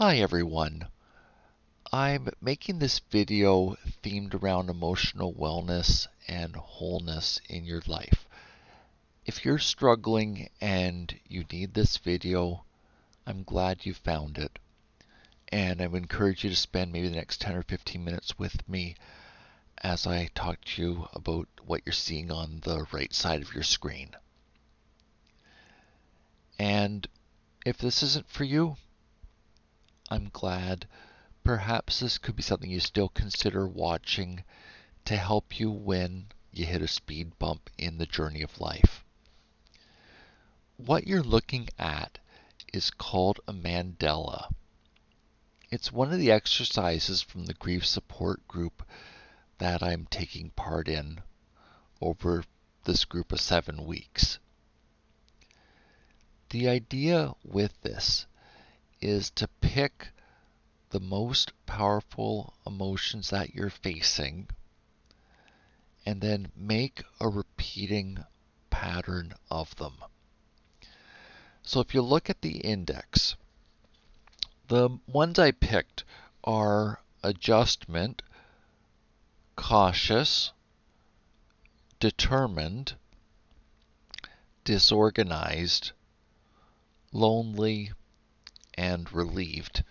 Hi everyone. I'm making this video themed around emotional wellness and wholeness in your life. If you're struggling and you need this video, I'm glad you found it. And I would encourage you to spend maybe the next 10 or 15 minutes with me as I talk to you about what you're seeing on the right side of your screen. And if this isn't for you, I'm glad. Perhaps this could be something you still consider watching to help you when you hit a speed bump in the journey of life. What you're looking at is called a Mandala. It's one of the exercises from the grief support group that I'm taking part in over this group of 7 weeks. The idea with this is to pick the most powerful emotions that you're facing and then make a repeating pattern of them. So if you look at the index, the ones I picked are adjustment, cautious, determined, disorganized, lonely, and relieved.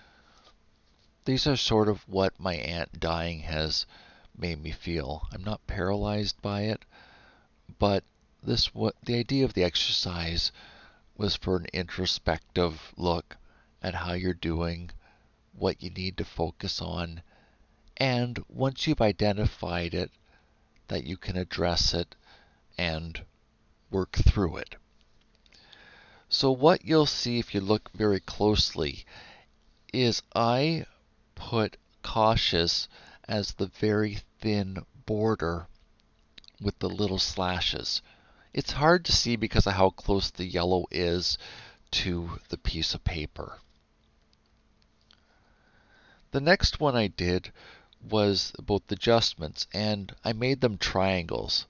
These are sort of what my aunt dying has made me feel. I'm not paralyzed by it, but the idea of the exercise was for an introspective look at how you're doing, what you need to focus on, and once you've identified it, that you can address it and work through it. So what you'll see if you look very closely is I put cautious as the very thin border with the little slashes. It's hard to see because of how close the yellow is to the piece of paper. The next one I did was about the adjustments, and I made them triangles.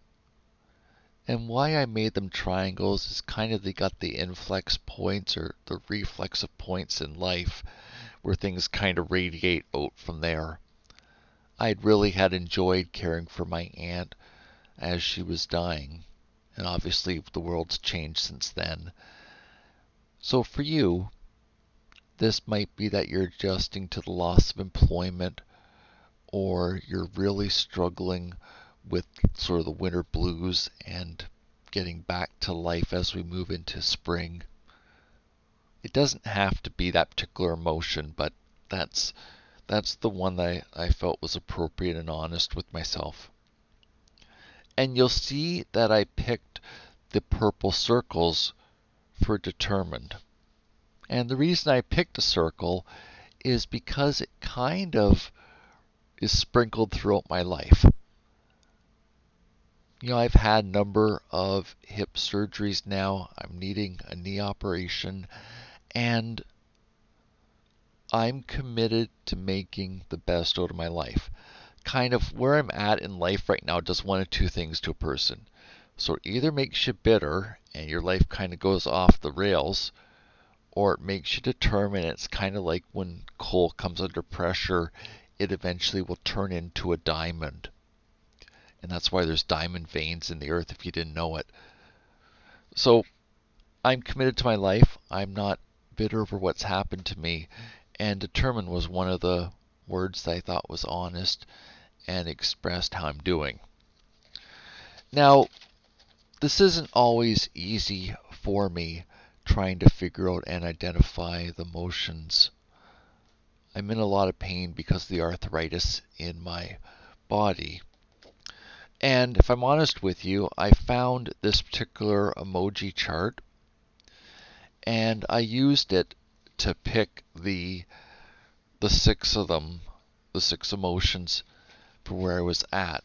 And why I made them triangles is kind of they got the inflex points or the reflexive points in life where things kind of radiate out from there. I'd really had enjoyed caring for my aunt as she was dying, and obviously the world's changed since then. So for you, this might be that you're adjusting to the loss of employment, or you're really struggling with sort of the winter blues and getting back to life as we move into spring. It doesn't have to be that particular emotion, but that's the one that I felt was appropriate and honest with myself. And you'll see that I picked the purple circles for determined. And the reason I picked a circle is because it kind of is sprinkled throughout my life. I've had a number of hip surgeries now. I'm needing a knee operation, and I'm committed to making the best out of my life. Kind of where I'm at in life right now does one of two things to a person. So it either makes you bitter and your life kind of goes off the rails, or it makes you determined. It's kind of like when coal comes under pressure, it eventually will turn into a diamond. And that's why there's diamond veins in the earth if you didn't know it. So I'm committed to my life. I'm not bitter over what's happened to me. And determined was one of the words that I thought was honest and expressed how I'm doing. Now, this isn't always easy for me trying to figure out and identify the emotions. I'm in a lot of pain because of the arthritis in my body. And if I'm honest with you, I found this particular emoji chart and I used it to pick the 6 of them, the 6 emotions for where I was at.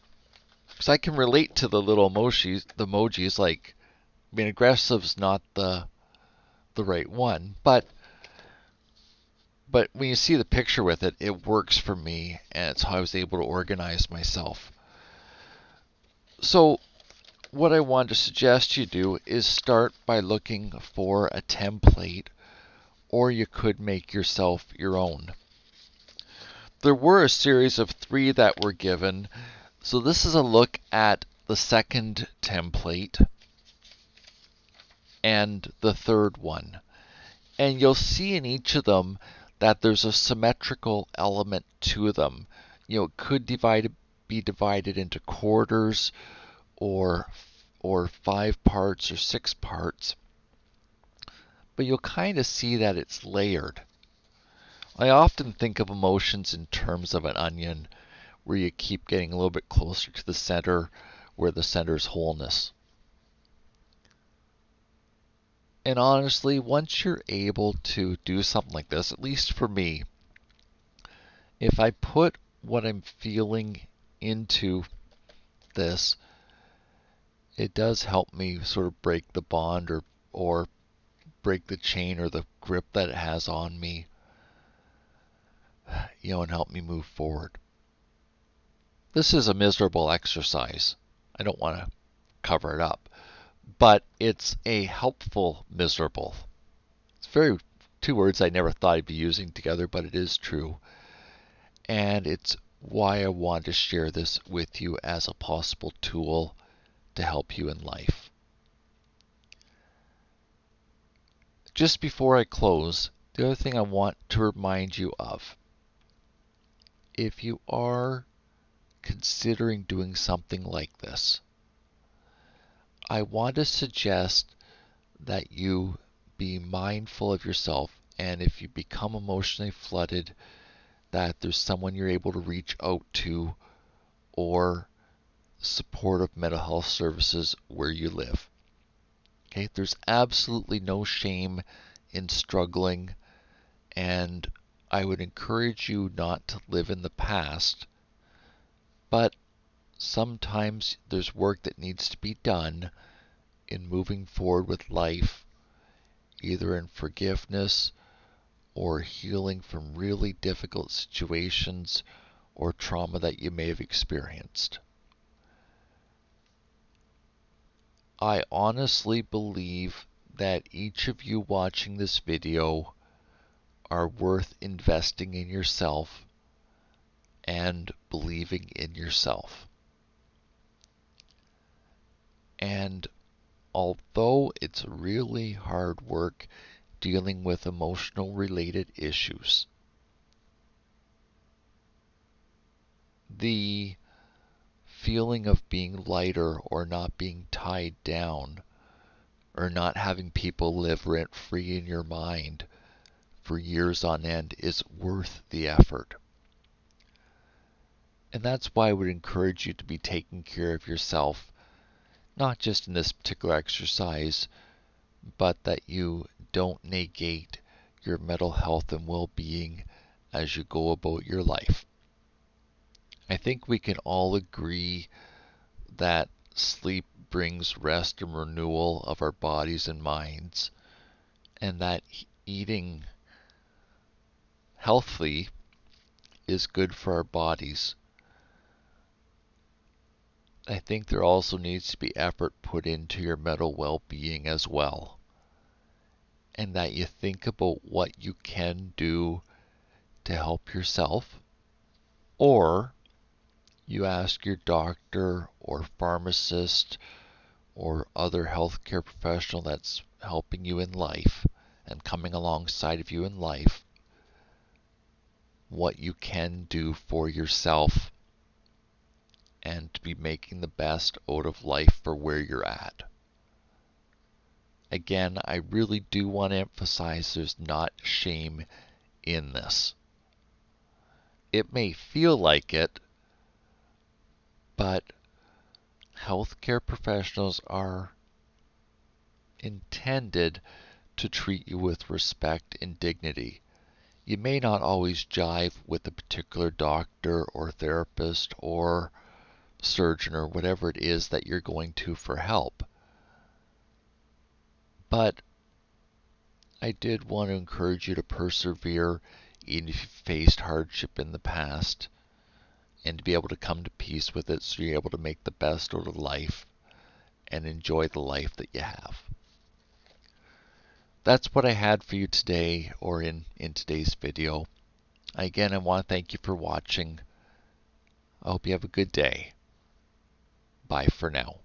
Because I can relate to the little emojis like, I mean, aggressive's not the right one, but when you see the picture with it, it works for me, and it's how I was able to organize myself. So what I want to suggest you do is start by looking for a template or you could make yourself your own. There were a series of 3 that were given, so this is a look at the second template and the third one. And you'll see in each of them that there's a symmetrical element to them. It could be divided into quarters or 5 parts or 6 parts, but you'll kind of see that it's layered. I often think of emotions in terms of an onion, where you keep getting a little bit closer to the center, where the center is wholeness. And honestly, once you're able to do something like this, at least for me, if I put what I'm feeling into this, it does help me sort of break the bond or break the chain or the grip that it has on me, and help me move forward. This is a miserable exercise. I don't want to cover it up, but it's a helpful miserable. It's 2 words I never thought I'd be using together, but it is true. And it's why I want to share this with you as a possible tool to help you in life. Just before I close, the other thing I want to remind you of, if you are considering doing something like this, I want to suggest that you be mindful of yourself, and if you become emotionally flooded, that there's someone you're able to reach out to or supportive mental health services where you live. Okay, there's absolutely no shame in struggling, and I would encourage you not to live in the past, but sometimes there's work that needs to be done in moving forward with life, either in forgiveness or healing from really difficult situations or trauma that you may have experienced. I honestly believe that each of you watching this video are worth investing in yourself and believing in yourself. And although it's really hard work dealing with emotional related issues, the feeling of being lighter or not being tied down or not having people live rent free in your mind for years on end is worth the effort. And that's why I would encourage you to be taking care of yourself, not just in this particular exercise, but that you don't negate your mental health and well-being as you go about your life. I think we can all agree that sleep brings rest and renewal of our bodies and minds, and that eating healthily is good for our bodies. I think there also needs to be effort put into your mental well-being as well, and that you think about what you can do to help yourself, or you ask your doctor or pharmacist or other healthcare professional that's helping you in life and coming alongside of you in life what you can do for yourself and to be making the best out of life for where you're at. Again, I really do want to emphasize there's not shame in this. It may feel like it, but healthcare professionals are intended to treat you with respect and dignity. You may not always jive with a particular doctor or therapist or surgeon or whatever it is that you're going to for help, but I did want to encourage you to persevere even if you faced hardship in the past, and to be able to come to peace with it so you're able to make the best out of life and enjoy the life that you have. that's what I had for you today, or in today's video. Again, I want to thank you for watching. I hope you have a good day. Bye for now.